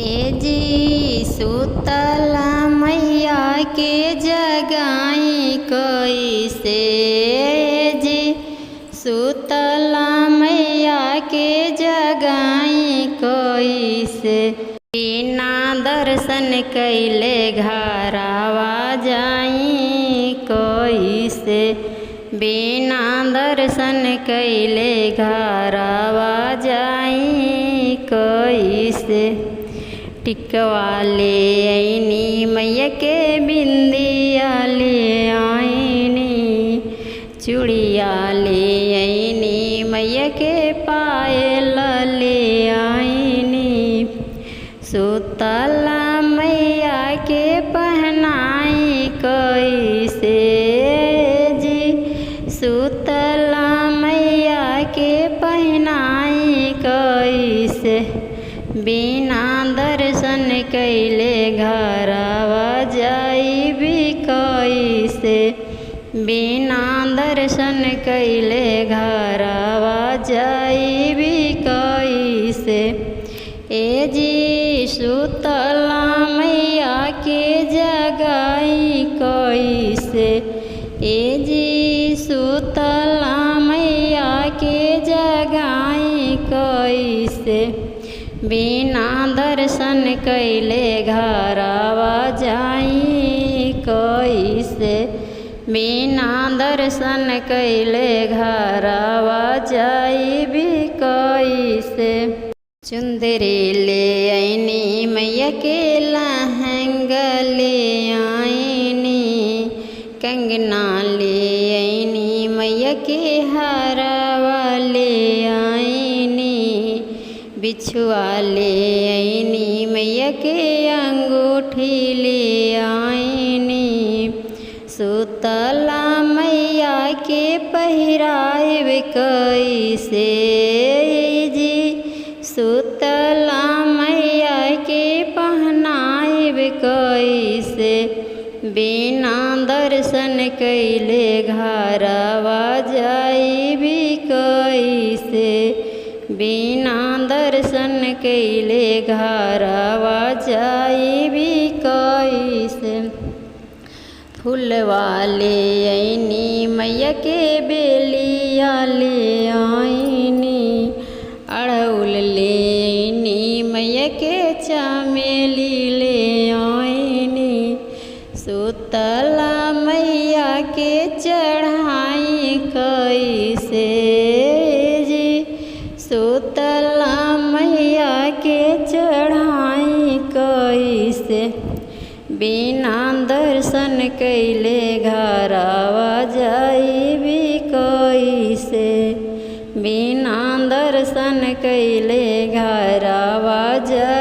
ए जी सुतला मैया के जगाई कैसे। जी सुतला मैया के जगाई कैसे। बिना दर्शन कैले घरवा जाई कैसे। बिना दर्शन कैले घरवा जाई कैसे। टिकवा ले आईनी मैया के बिंदिया ले आईनी। चूड़िया ले आईनी मैया के पायल ले आईनी। सुतला मैया के पहनाई कैसे। जी सुतला मैया के पहनाई कैसे। बिना दर्शन कैले घरवा जाइबी कैसे। बिना दर्शन कैले घरवा जाइबी कैसे। ए जी सुतला मैया के जगाई कैसे। ए जी सुतला मैया के जगाई कैसे। बिना दर्शन कैले घरवा जाई कैसे। बिना दर्शन कैले घरवा जाइबी कैसे। चुंदरी ले आईनी मैया के लहंगा ले आईनी। कंगना ले आईनी मैया के हारवा ले आईनी। बिछुआ ले आईनी मैया के अंगूठी ले आईनी। सुतला मैया के पहिराइब कैसे। जी सुतला मैया के पहनाइब कैसे। बिना दर्शन कैले घरवा जाइबी कैसे। बिना दर्शन कैले घरवा जाइबी कैसे। फूलवा ले आईनी मैया के बेलिया ले आईनी। अड़हुल ले आईनी मैया के चमेली ले आईनी। सुतला मैया के चढ़ाई कैसे। जी सुतला मैया के चढ़ाई कैसे। बिना दर्शन कैले घरवा जाइबी कैसे। बिना दर्शन कैले घरवा जा